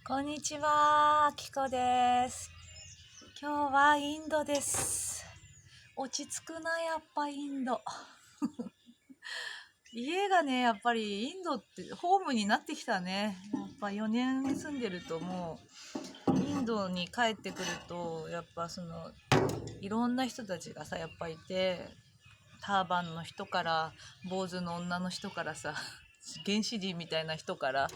こんにちは、きこです。今日はインドです。落ち着くな、やっぱインド。家がね、やっぱりインドってホームになってきたね。やっぱ4年住んでるともう、インドに帰ってくると、やっぱいろんな人たちがさ、やっぱいて、ターバンの人から、坊主の女の人からさ、原始人みたいな人から、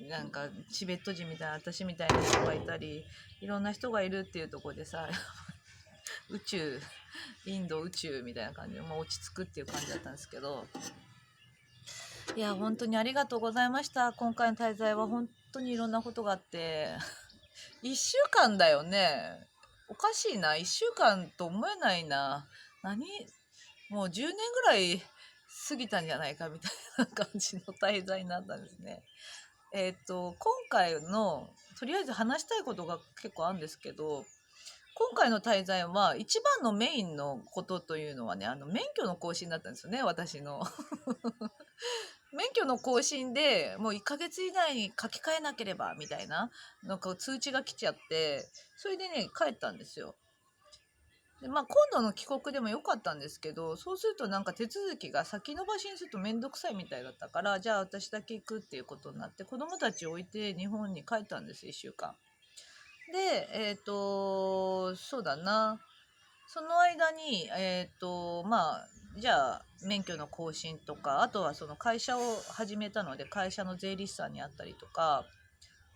なんかチベット人みたいな私みたいな人がいたり、いろんな人がいるっていうところでさ、宇宙、インド宇宙みたいな感じで、落ち着くっていう感じだったんですけど、いや本当にありがとうございました。今回の滞在は本当にいろんなことがあって1週間だよね。おかしいな、1週間と思えないな。もう10年ぐらい過ぎたんじゃないかみたいな感じの滞在になったんですね。今回のとりあえず話したいことが結構あるんですけど、今回の滞在は一番のメインのことというのはね、免許の更新だったんですよね、私の。免許の更新でもう1ヶ月以内に書き換えなければみたいな、なんか通知が来ちゃって、それでね、帰ったんですよ。で、今度の帰国でもよかったんですけど、そうするとなんか手続きが先延ばしにするとめんどくさいみたいだったから、じゃあ私だけ行くっていうことになって、子供たちを置いて日本に帰ったんです、1週間。で、そうだな。その間に、じゃあ、免許の更新とか、あとはその会社を始めたので、会社の税理士さんに会ったりとか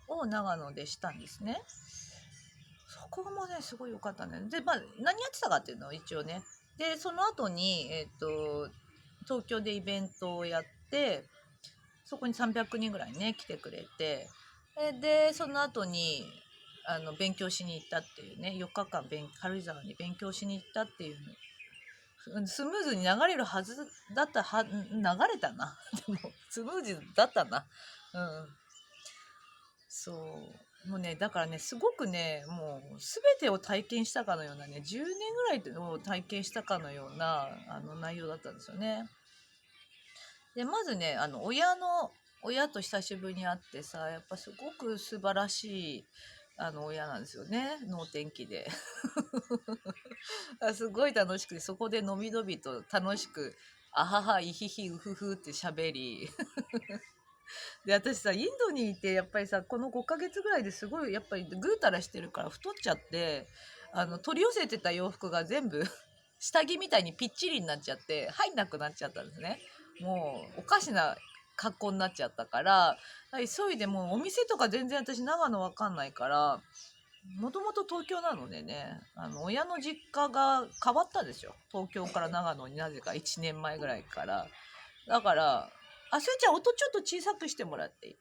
を長野でしたんですね。そこもね、すごい良かったね。で、何やってたかっていうのを一応ね。で、その後に、東京でイベントをやって、そこに300人ぐらいね、来てくれて、で、その後に、勉強しに行ったっていうね、4日間軽井沢に勉強しに行ったっていうスムーズに流れるはずだったは、流れたな。でも、スムーズだったな。うん。そう。もうね、だからね、すごくね、もう、すべてを体験したかのようなね、10年ぐらいを体験したかのような、内容だったんですよね。で、まずね、親と久しぶりに会ってさ、やっぱすごく素晴らしい、親なんですよね。能天気で。すごい楽しくて、そこでのびのびと楽しく、あはは、いひひ、うふふって喋り。で、私さ、インドにいて、やっぱりさ、この5ヶ月ぐらいですごい、やっぱりぐうたらしてるから太っちゃって、取り寄せてた洋服が全部下着みたいにぴっちりになっちゃって、入んなくなっちゃったんですね。もう、おかしな格好になっちゃったから、急いでもうお店とか全然私長野わかんないから、もともと東京なのでね、親の実家が変わったんですよ。東京から長野になぜか1年前ぐらいから。だから、あ、それじゃあ音ちょっと小さくしてもらっていい？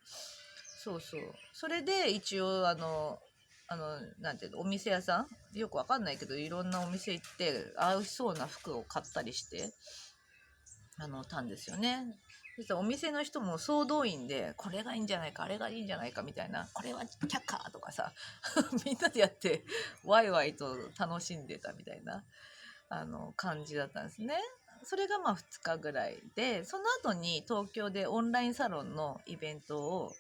そうそう。それで一応なんていうの、お店屋さんよくわかんないけど、いろんなお店行って、合いそうな服を買ったりして、たんですよね。そしたらお店の人も総動員で、これがいいんじゃないか、あれがいいんじゃないかみたいな、これは却下とかさ、みんなでやって、ワイワイと楽しんでたみたいな、感じだったんですね。それが2日ぐらいで、その後に東京でオンラインサロンのイベントを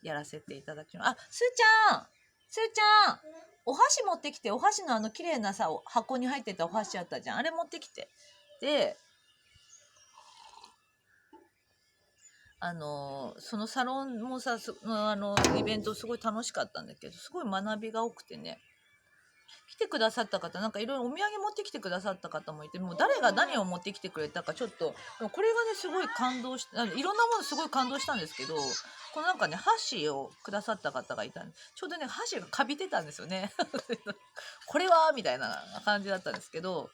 やらせていただきます。あ、すーちゃん、お箸持ってきて、お箸の綺麗なさ、箱に入ってたお箸あったじゃん。あれ持ってきて。で、そのサロンもさ、イベントすごい楽しかったんだけど、すごい学びが多くてね、来てくださった方、なんかいろいろお土産持ってきてくださった方もいて、もう誰が何を持ってきてくれたかちょっと、これがね、すごい感動し、いろんなものすごい感動したんですけど、このなんかね、箸をくださった方がいたんで、ちょうどね、箸がカビてたんですよね。これはみたいな感じだったんですけど、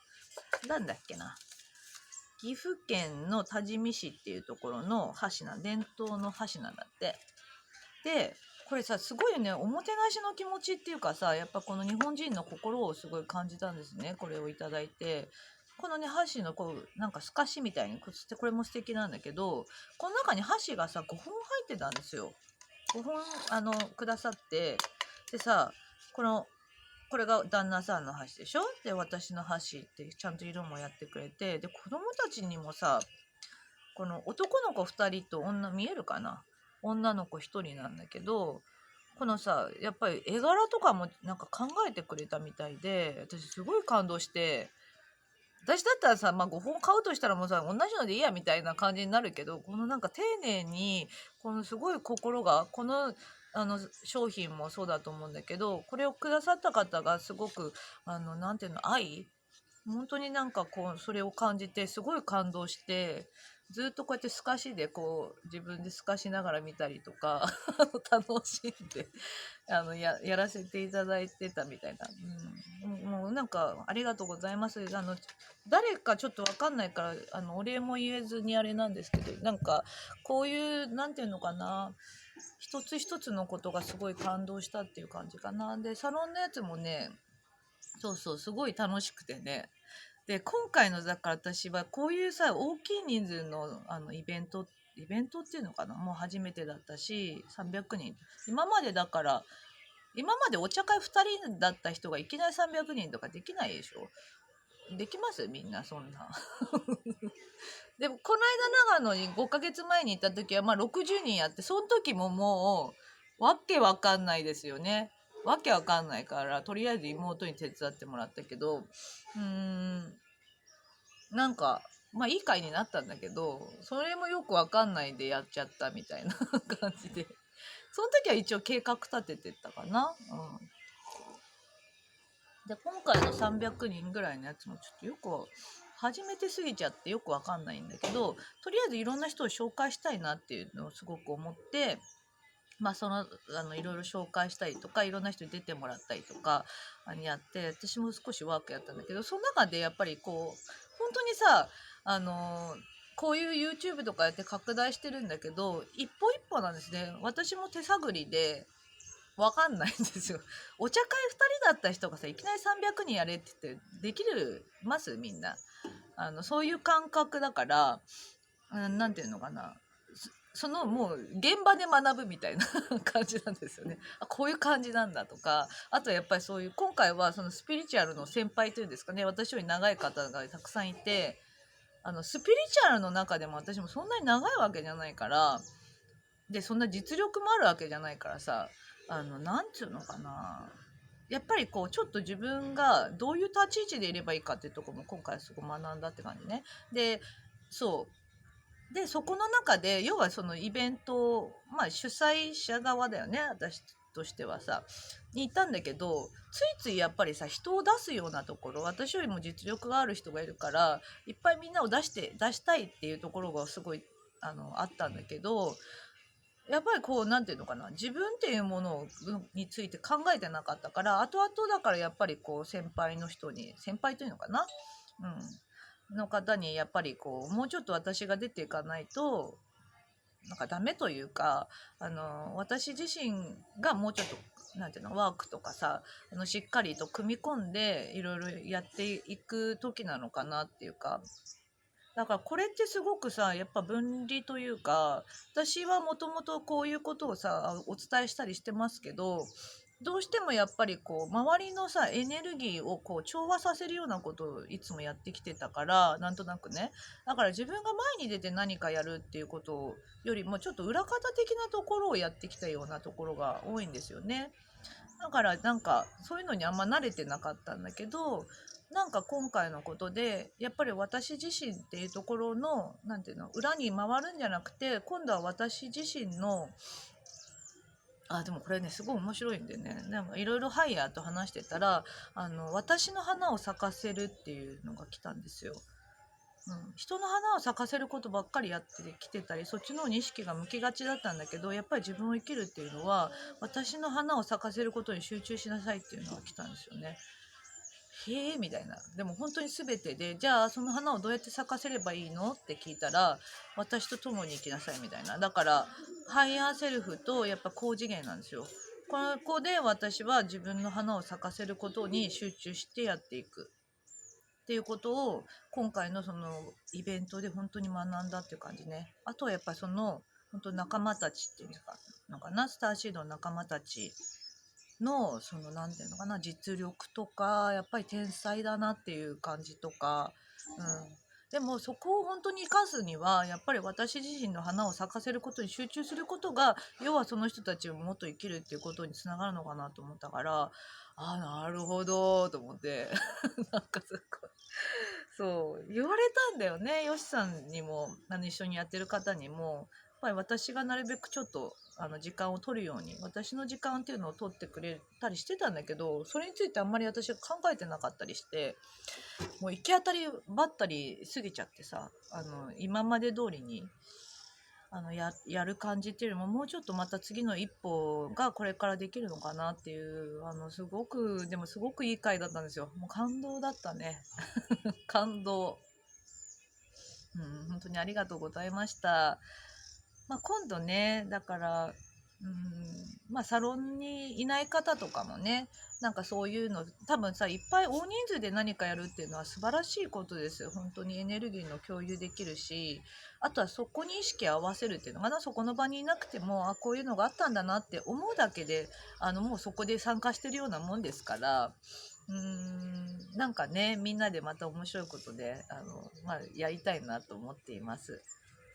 なんだっけな。岐阜県の多治見市っていうところの伝統の箸なんだって。で、これさ、すごいよね、おもてなしの気持ちっていうかさ、やっぱこの日本人の心をすごい感じたんですね、これをいただいて。このね、箸のなんか透かしみたいに、これも素敵なんだけど、この中に箸がさ、5本入ってたんですよ。5本、くださって、でさ、これが旦那さんの箸でしょ？で、私の箸ってちゃんと色もやってくれて、で、子供たちにもさ、この男の子2人と女見えるかな？女の子一人なんだけど、このさ、やっぱり絵柄とかもなんか考えてくれたみたいで、私すごい感動して、私だったらさ、まあ5本買うとしたらもうさ、同じのでいいやみたいな感じになるけど、このなんか丁寧に、このすごい心が、この、商品もそうだと思うんだけど、これをくださった方がすごく、なんていうの、本当になんかこう、それを感じて、すごい感動して、ずっとこうやって透かしでこう、自分で透かしながら見たりとか、楽しんで、やらせていただいてたみたいな。うん。もうなんか、ありがとうございます。誰かちょっとわかんないから、お礼も言えずにあれなんですけど、なんか、こういう、なんていうのかな、一つ一つのことがすごい感動したっていう感じかな。で、サロンのやつもね、そうそう、すごい楽しくてね。で、今回の、だから私はこういうさ、大きい人数の、イベントっていうのかな、もう初めてだったし、300人。今までだから、今までお茶会2人だった人がいきなり300人とかできないでしょ。できますみんなそんな。でも、この間長野に5ヶ月前に行った時は、まあ60人やって、その時ももう、わけわかんないですよね。わけわかんないから、とりあえず妹に手伝ってもらったけど、なんか、まあいい回になったんだけど、それもよくわかんないでやっちゃったみたいな感じで。その時は一応計画立ててたかな。うん。で、今回の300人ぐらいのやつもちょっとよく、初めてすぎちゃってよくわかんないんだけど、とりあえずいろんな人を紹介したいなっていうのをすごく思って、まあいろいろ紹介したりとか、いろんな人に出てもらったりとか、やって、私も少しワークやったんだけど、その中でやっぱりこう、本当にさ、あの、こういう YouTube とかやって拡大してるんだけど、一歩一歩なんですね。私も手探りで、わかんないんですよ。お茶会2人だった人がさ、いきなり300人やれって言って、できるますみんな。そういう感覚だから、なんていうのかな。そのもう現場で学ぶみたいな感じなんですよね。あ、こういう感じなんだとか、あとやっぱりそういう、今回はそのスピリチュアルの先輩というんですかね、私より長い方がたくさんいて、スピリチュアルの中でも私もそんなに長いわけじゃないから、で、そんな実力もあるわけじゃないからさ、なんつうのかな。やっぱりこう、ちょっと自分がどういう立ち位置でいればいいかっていうところも今回すごい学んだって感じね。で、そう。で、そこの中で、要はそのイベント、まあ主催者側だよね、私としてはさ、に行ったんだけど、ついついやっぱりさ、人を出すようなところ、私よりも実力がある人がいるから、いっぱいみんなを出したいっていうところがすごい、あったんだけど、やっぱりこう、なんていうのかな、自分っていうものについて考えてなかったから、後々だからやっぱりこう、先輩というのかな、の方にやっぱりこう、もうちょっと私が出ていかないと、なんかダメというか、私自身がもうちょっと、なんていうの、ワークとかさ、しっかりと組み込んで、いろいろやっていく時なのかなっていうか、だからこれってすごくさ、やっぱ分離というか、私はもともとこういうことをさ、お伝えしたりしてますけど、どうしてもやっぱりこう、周りのさ、エネルギーをこう、調和させるようなことをいつもやってきてたから、なんとなくね。だから自分が前に出て何かやるっていうことよりも、ちょっと裏方的なところをやってきたようなところが多いんですよね。だからなんかそういうのにあんま慣れてなかったんだけど、なんか今回のことでやっぱり私自身っていうところのなんていうの、裏に回るんじゃなくて、今度は私自身の、でもこれねすごい面白いんでね、なんかいろいろハイヤーと話してたら、私の花を咲かせるっていうのが来たんですよ。人の花を咲かせることばっかりやってきてたり、そっちの方に意識が向きがちだったんだけど、やっぱり自分を生きるっていうのは、私の花を咲かせることに集中しなさいっていうのが来たんですよね。へえみたいな。でも本当に全てで、じゃあその花をどうやって咲かせればいいのって聞いたら、私と共に生きなさいみたいな。だから、ハイヤーセルフとやっぱ高次元なんですよ。ここで私は自分の花を咲かせることに集中してやっていく。っていうことを今回のそのイベントで本当に学んだっていう感じね。あとはやっぱりその本当仲間たちっていうかのかな、スターシードの仲間たちのそのなんていうのかな、実力とかやっぱり天才だなっていう感じとか、でもそこを本当に生かすにはやっぱり私自身の花を咲かせることに集中することが、要はその人たちをもっと生きるっていうことにつながるのかなと思ったから、あ、なるほどと思ってなんかすごいそう言われたんだよね、よしさんにも一緒にやってる方にも。やっぱり私がなるべくちょっと時間を取るように、私の時間っていうのを取ってくれたりしてたんだけど、それについてあんまり私は考えてなかったりして、もう行き当たりばったり過ぎちゃってさ、今まで通りにやる感じっていうよりも、もうちょっとまた次の一歩がこれからできるのかなっていう、でもすごくいい回だったんですよ。もう感動だったね。感動。本当にありがとうございました。今度ね、だから、サロンにいない方とかもね、なんかそういうの、多分さ、いっぱい大人数で何かやるっていうのは素晴らしいことですよ。本当にエネルギーの共有できるし、あとはそこに意識を合わせるっていうのかな、そこの場にいなくても、こういうのがあったんだなって思うだけで、もうそこで参加してるようなもんですから、なんかね、みんなでまた面白いことで、やりたいなと思っています。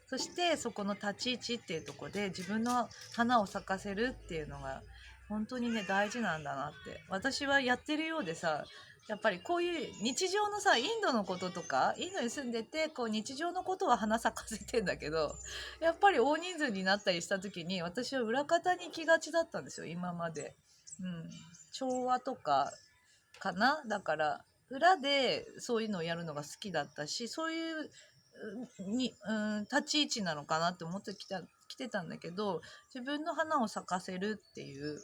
そしてそこの立ち位置っていうところで自分の花を咲かせるっていうのが本当にね大事なんだなって私はやってるようでさ、やっぱりこういう日常のさ、インドのこととかインドに住んでてこう日常のことは花咲かせてんだけど、やっぱり大人数になったりした時に私は裏方に行きがちだったんですよ、今まで。調和とかかな。だから裏でそういうのをやるのが好きだったし、そういう立ち位置なのかなって思ってきてたんだけど、自分の花を咲かせるっていう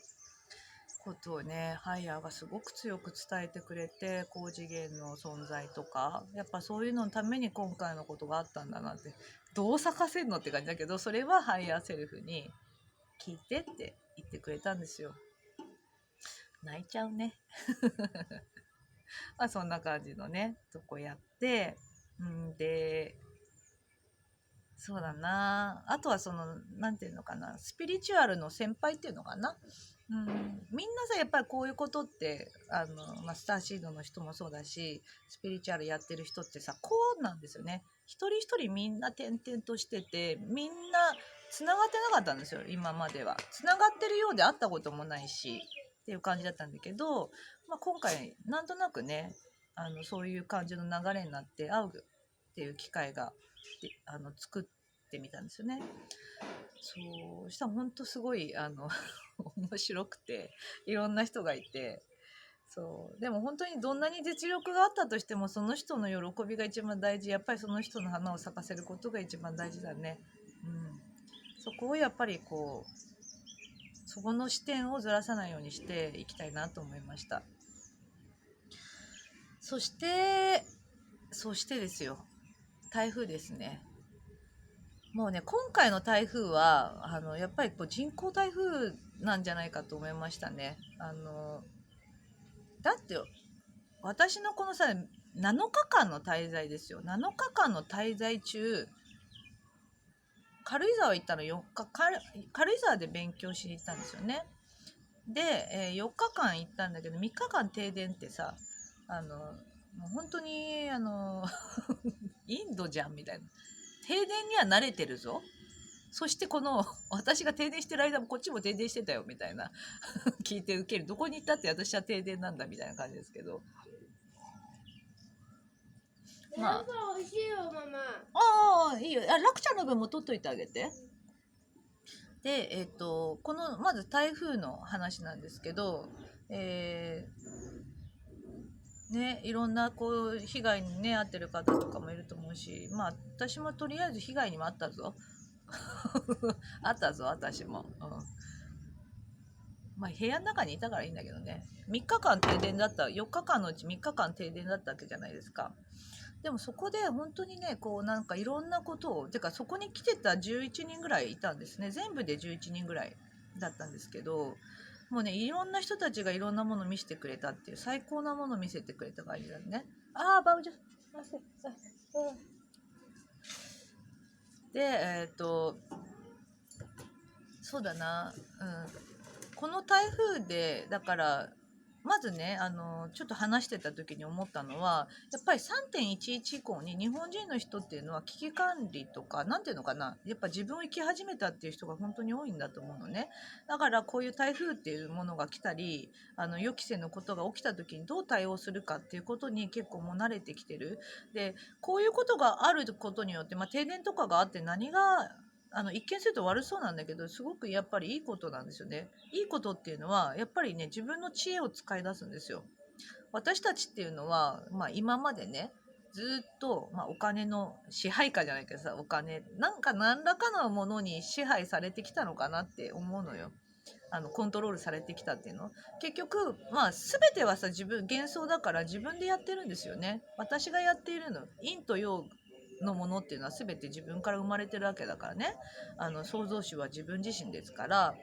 ことをね、ハイヤーがすごく強く伝えてくれて、高次元の存在とかやっぱそういうののために今回のことがあったんだなって。どう咲かせるのって感じだけど、それはハイヤーセルフに聞いてって言ってくれたんですよ。泣いちゃうねそんな感じのねとこやって、でそうだな。あとはなんていうのかな、スピリチュアルの先輩っていうのかな。みんなさ、やっぱりこういうことって、スターシードの人もそうだし、スピリチュアルやってる人ってさ、こうなんですよね。一人一人みんな転々としてて、みんな繋がってなかったんですよ、今までは。繋がってるようで会ったこともないし、っていう感じだったんだけど、今回、なんとなくね、そういう感じの流れになって会うっていう機会が作ってみたんですよね。そうしたら本当すごい面白くて、いろんな人がいて、そうでも本当にどんなに実力があったとしてもその人の喜びが一番大事。やっぱりその人の花を咲かせることが一番大事だね。そこをやっぱりそこの視点をずらさないようにしていきたいなと思いました。そしてですよ、台風ですね。もうね、今回の台風はやっぱり人工台風なんじゃないかと思いましたね。だって私のこのさ、7日間の滞在ですよ。7日間の滞在中、軽井沢行ったの4日、軽井沢で勉強しに行ったんですよね。で、4日間行ったんだけど、3日間停電ってさ、もう本当にインドじゃんみたいな。停電には慣れてるぞ。そして私が停電してる間もこっちも停電してたよみたいな聞いて受ける。どこに行ったって私は停電なんだみたいな感じですけど。まあ。美味しいよ、ママ。ああ、いいよ。ラクちゃんの分も取っといてあげて。で、まず台風の話なんですけど、いろんな被害にね、遭ってる方とかもいると思うし、私もとりあえず被害にもあったぞ。あったぞ、私も。部屋の中にいたからいいんだけどね。3日間停電だった、4日間のうち3日間停電だったわけじゃないですか。でもそこで本当にね、なんかいろんなことを、てかそこに来てた11人ぐらいいたんですね。全部で11人ぐらいだったんですけど、もうね、いろんな人たちがいろんなものを見せてくれたっていう、最高なものを見せてくれた感じだね。バウジョ。で、そうだな、この台風で、だから、まずね、ちょっと話してた時に思ったのは、やっぱり3.11以降に日本人の人っていうのは危機管理とか、なんていうのかな、やっぱ自分を生き始めたっていう人が本当に多いんだと思うのね。だからこういう台風っていうものが来たり、予期せぬことが起きた時にどう対応するかっていうことに結構もう慣れてきてる。で、こういうことがあることによって、停電とかがあって何が一見すると悪そうなんだけど、すごくやっぱりいいことなんですよね。いいことっていうのは、やっぱりね、自分の知恵を使い出すんですよ。私たちっていうのは、今までね、ずっと、お金の支配下じゃないけどさ、お金、なんか何らかのものに支配されてきたのかなって思うのよ。コントロールされてきたっていうの。結局、全てはさ、幻想だから自分でやってるんですよね。私がやっているの。陰と陽のものっていうのは全て自分から生まれてるわけだからね。創造主は自分自身ですから、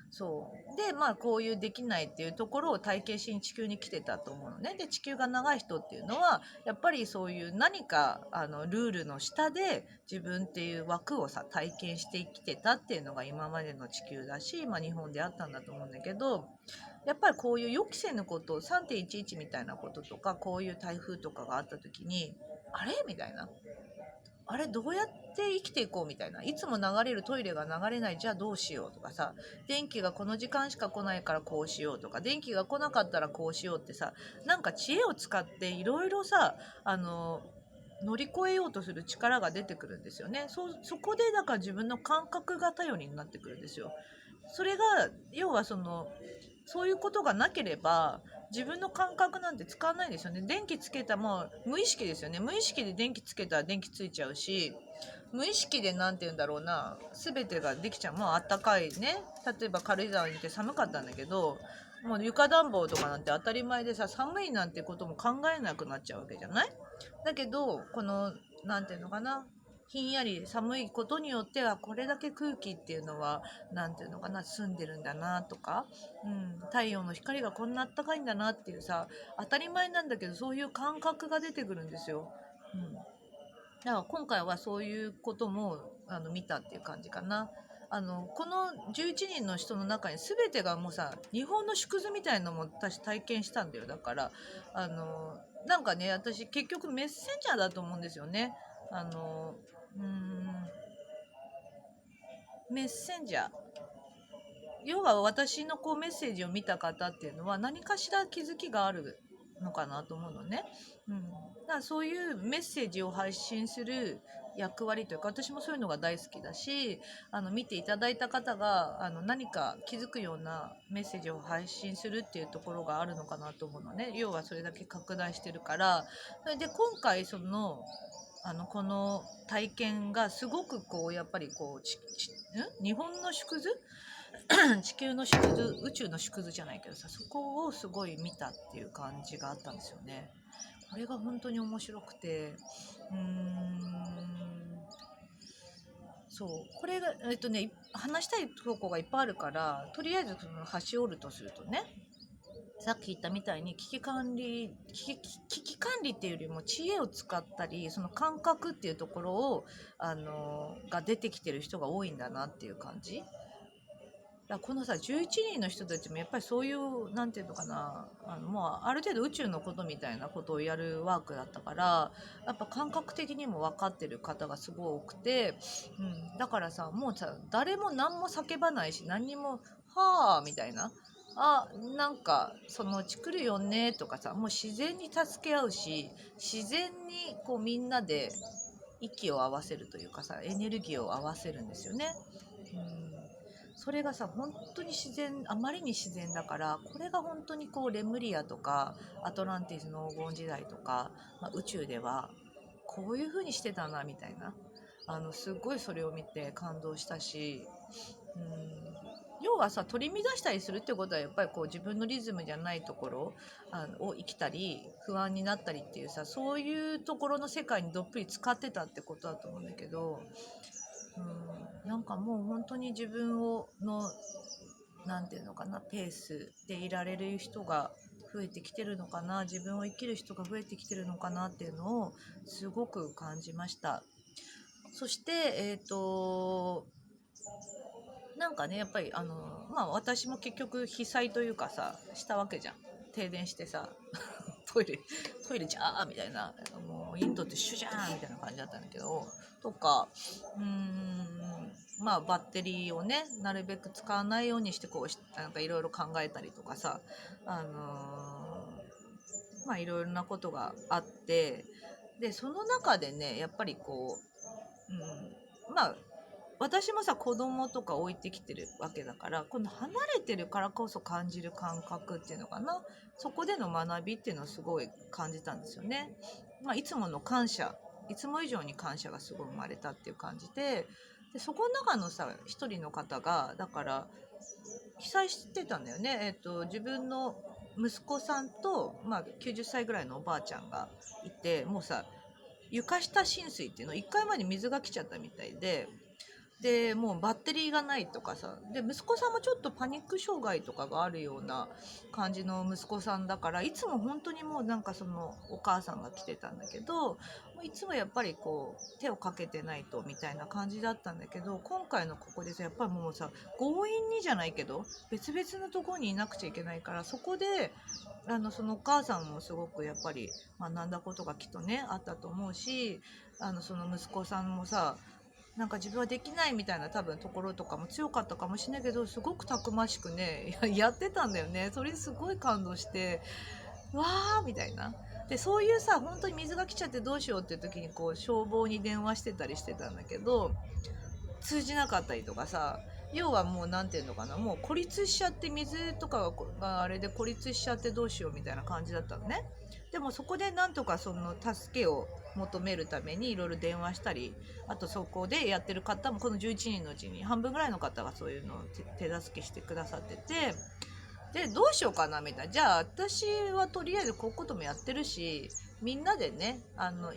そうでこういうできないっていうところを体験しに地球に来てたと思うのね。で地球が長い人っていうのはやっぱりそういう何かルールの下で自分っていう枠をさ体験して生きてたっていうのが今までの地球だし、日本であったんだと思うんだけど、やっぱりこういう予期せぬこと3.11みたいなこととか、こういう台風とかがあった時にあれみたいな、あれどうやって生きていこうみたいな、いつも流れるトイレが流れない、じゃあどうしようとかさ、電気がこの時間しか来ないからこうしようとか、電気が来なかったらこうしようってさ、なんか知恵を使っていろいろさ乗り越えようとする力が出てくるんですよね。そこでだから自分の感覚が頼りになってくるんですよ。それが要はそういうことがなければ自分の感覚なんて使わないですよね。電気つけたもう無意識ですよね。無意識で電気つけたら電気ついちゃうし、無意識で何て言うんだろうな、全てができちゃう。もうあったかいね、例えば軽井沢にいて寒かったんだけど、もう床暖房とかなんて当たり前でさ、寒いなんてことも考えなくなっちゃうわけじゃない。だけどこの何て言うのかな、ひんやり寒いことによってはこれだけ空気っていうのは何て言うのかな、澄んでるんだなとか、太陽の光がこんなあったかいんだなっていうさ、当たり前なんだけどそういう感覚が出てくるんですよ。だから今回はそういうことも見たっていう感じかな。この11人の人の中に全てがもうさ、日本の縮図みたいなのも私体験したんだよ。だからなんかね、私結局メッセンジャーだと思うんですよね。あのうーんメッセンジャー、要は私のこうメッセージを見た方っていうのは何かしら気づきがあるのかなと思うのね。だからそういうメッセージを配信する役割というか、私もそういうのが大好きだし、見ていただいた方が何か気づくようなメッセージを配信するっていうところがあるのかなと思うのね。要はそれだけ拡大してるから。それで今回この体験がすごくこうやっぱりこう日本の縮図地球の縮図、宇宙の縮図じゃないけどさ、そこをすごい見たっていう感じがあったんですよね。これが本当に面白くて、うーんそう、これが話したいとこがいっぱいあるから、とりあえずその端折るとするとね、さっき言ったみたいに危機管理っていうよりも知恵を使ったり、その感覚っていうところをが出てきてる人が多いんだなっていう感じ。だこのさ11人の人たちもやっぱりそういうなんていうのかな、もうある程度宇宙のことみたいなことをやるワークだったから、やっぱ感覚的にも分かってる方がすごい多くて、だからさもうさ誰も何も叫ばないし、何にもはあみたいな、なんかそのうち来るよねとかさ、もう自然に助け合うし、自然にこうみんなで息を合わせるというかさ、エネルギーを合わせるんですよね。それがさ本当に自然、あまりに自然だから、これが本当にこうレムリアとかアトランティスの黄金時代とか、宇宙ではこういう風にしてたなみたいな、すっごいそれを見て感動したし、要はさ取り乱したりするってことはやっぱりこう自分のリズムじゃないところを生きたり不安になったりっていうさ、そういうところの世界にどっぷり使ってたってことだと思うんだけど、なんかもう本当に自分のなんていうのかな、ペースでいられる人が増えてきてるのかな、自分を生きる人が増えてきてるのかなっていうのをすごく感じました。そしてなんかね、やっぱり私も結局被災というかさしたわけじゃん。停電してさトイレじゃーみたいな、もうインドって一緒じゃーみたいな感じだったんだけど、とかまあバッテリーをねなるべく使わないようにしてこうなんかいろいろ考えたりとかさ、まあいろいろなことがあって、でその中でねやっぱりこう、まあ私もさ子供とか置いてきてるわけだから、この離れてるからこそ感じる感覚っていうのかな、そこでの学びっていうのをすごい感じたんですよね。まあ、いつもの感謝、いつも以上に感謝がすごい生まれたっていう感じで、そこの中のさ一人の方がだから被災してたんだよね。自分の息子さんと、まあ、90歳ぐらいのおばあちゃんがいて、もうさ床下浸水っていうの1回前に水が来ちゃったみたいでもうバッテリーがないとかさ、で息子さんもちょっとパニック障害とかがあるような感じの息子さんだから、いつも本当にもうなんかそのお母さんが来てたんだけど、いつもやっぱりこう手をかけてないとみたいな感じだったんだけど、今回のここでさやっぱりもうさ強引にじゃないけど別々のところにいなくちゃいけないから、そこでそのお母さんもすごくやっぱり学んだことがきっとねあったと思うし、その息子さんもさなんか自分はできないみたいな多分ところとかも強かったかもしれないけど、すごくたくましくねやってたんだよね。それすごい感動して、わーみたいな。でそういうさ本当に水が来ちゃってどうしようっていう時にこう消防に電話してたりしてたんだけど、通じなかったりとかさ、要はもう何て言うのかな、もう孤立しちゃって、水とかがあれで孤立しちゃってどうしようみたいな感じだったのね。でもそこでなんとかその助けを求めるためにいろいろ電話したり、あとそこでやってる方もこの11人のうちに半分ぐらいの方がそういうのを手助けしてくださってて、でどうしようかなみたいな、じゃあ私はとりあえずこういうこともやってるし、みんなでね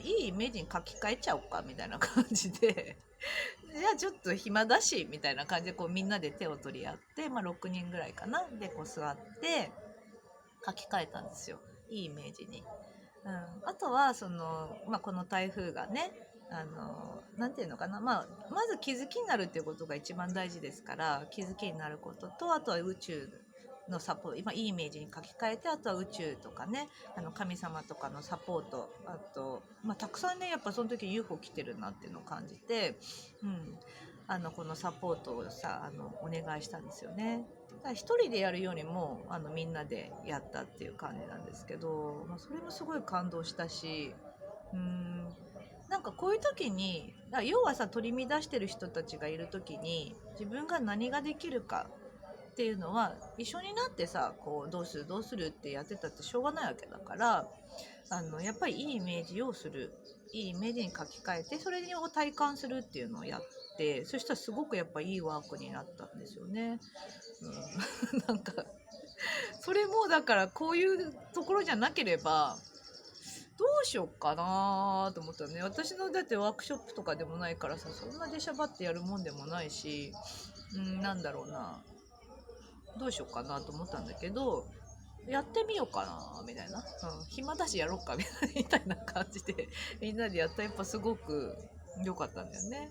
いいイメージに書き換えちゃおうかみたいな感じでじゃあちょっと暇だしみたいな感じでこうみんなで手を取り合って、まあ、6人ぐらいかなでこう座って書き換えたんですよ、いいイメージに。あとはその、まあ、この台風がねなんていうのかな、まず気づきになるっていうことが一番大事ですから、気づきになることと、あとは宇宙のサポート、今いいイメージに書き換えて、あとは宇宙とかね神様とかのサポート、あと、たくさんねやっぱその時 UFO 来てるなっていうのを感じて、このサポートをさお願いしたんですよね。一人でやるよりもみんなでやったっていう感じなんですけど、それもすごい感動したし、なんかこういう時に要はさ取り乱してる人たちがいる時に自分が何ができるかっていうのは一緒になってさこうどうするどうするってやってたってしょうがないわけだから、やっぱりいいイメージをする、いいイメージに書き換えてそれを体感するっていうのをやって、そしたらすごくやっぱいいワークになったんですよね。なんかそれもだからこういうところじゃなければどうしようかなと思ったね。私のだってワークショップとかでもないからさ、そんな出しゃばってやるもんでもないし、なんだろうな、どうしようかなと思ったんだけど、やってみようかなみたいな、暇だしやろうかみたいな感じでみんなでやったらやっぱすごく良かったんだよね。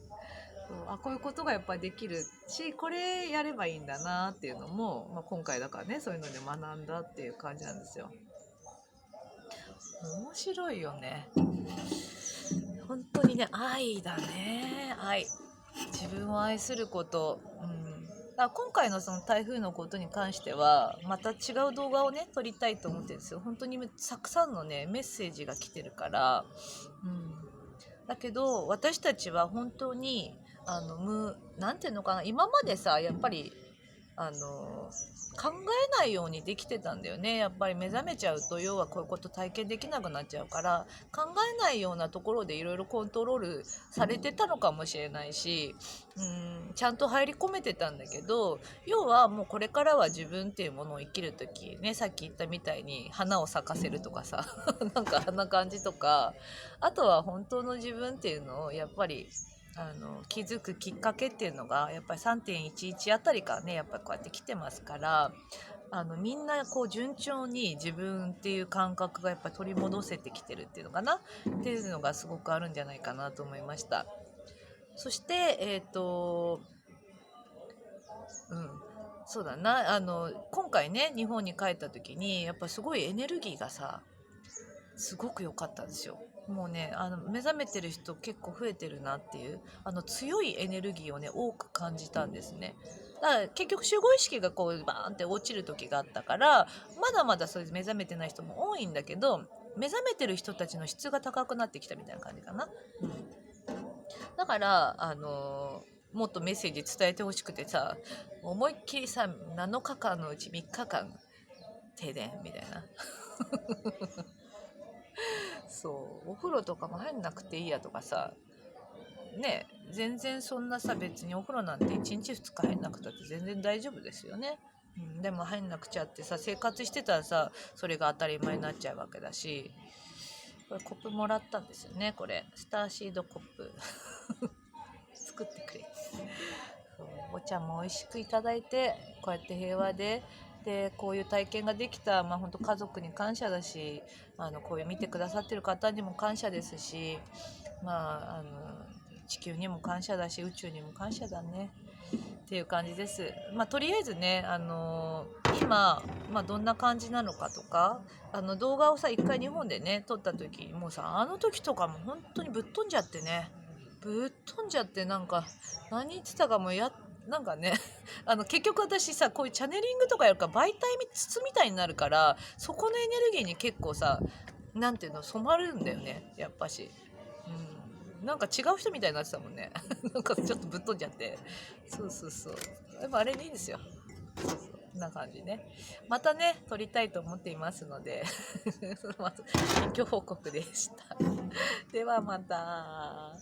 そうこういうことがやっぱりできるし、これやればいいんだなっていうのも、今回だからねそういうので学んだっていう感じなんですよ。面白いよね本当にね。愛だね、愛。自分を愛すること、今回のその台風のことに関してはまた違う動画をね撮りたいと思ってるんですよ。本当にたくさんのねメッセージが来てるから、だけど私たちは本当になんていうのかな、今までさやっぱり考えないようにできてたんだよね。やっぱり目覚めちゃうと要はこういうこと体験できなくなっちゃうから、考えないようなところでいろいろコントロールされてたのかもしれないし、ちゃんと入り込めてたんだけど、要はもうこれからは自分っていうものを生きる時ね、さっき言ったみたいに花を咲かせるとかさなんかあんな感じとか、あとは本当の自分っていうのをやっぱり気づくきっかけっていうのがやっぱり 3.11 あたりからねやっぱりこうやって来てますから、みんなこう順調に自分っていう感覚がやっぱり取り戻せてきてるっていうのかなっていうのがすごくあるんじゃないかなと思いました。そしてそうだな、今回ね日本に帰った時にやっぱすごいエネルギーがさすごく良かったんですよ。もうね目覚めてる人結構増えてるなっていう強いエネルギーをね多く感じたんですね。だから結局集合意識がこうバーンって落ちる時があったから、まだまだそういう目覚めてない人も多いんだけど、目覚めてる人たちの質が高くなってきたみたいな感じかな。うん、だからもっとメッセージ伝えてほしくてさ、思いっきりさ7日間のうち3日間停電みたいな。そうお風呂とかも入んなくていいやとかさ、ね、全然そんなさ別にお風呂なんて1日2日入んなくたって全然大丈夫ですよね。うん、でも入んなくちゃってさ生活してたらさそれが当たり前になっちゃうわけだし、これコップもらったんですよね。これスターシードコップ作ってくれ、そうお茶も美味しくいただいて、こうやって平和でこういう体験ができた、本当家族に感謝だし、こういう見てくださってる方にも感謝ですし、地球にも感謝だし宇宙にも感謝だねっていう感じです。とりあえずね、今、どんな感じなのかとか、動画をさ一回日本でね撮った時もうさあの時とかも本当にぶっ飛んじゃってね、なんか何言ってたかもなんかね結局私さこういうチャネリングとかやるから媒体筒みたいになるから、そこのエネルギーに結構さなんていうの染まるんだよねやっぱし。なんか違う人みたいになってたもんねなんかちょっとぶっ飛んじゃって、そうでもあれでいいんですよ。そうこんな感じね。またね撮りたいと思っていますのでそのまず近況報告でしたではまた。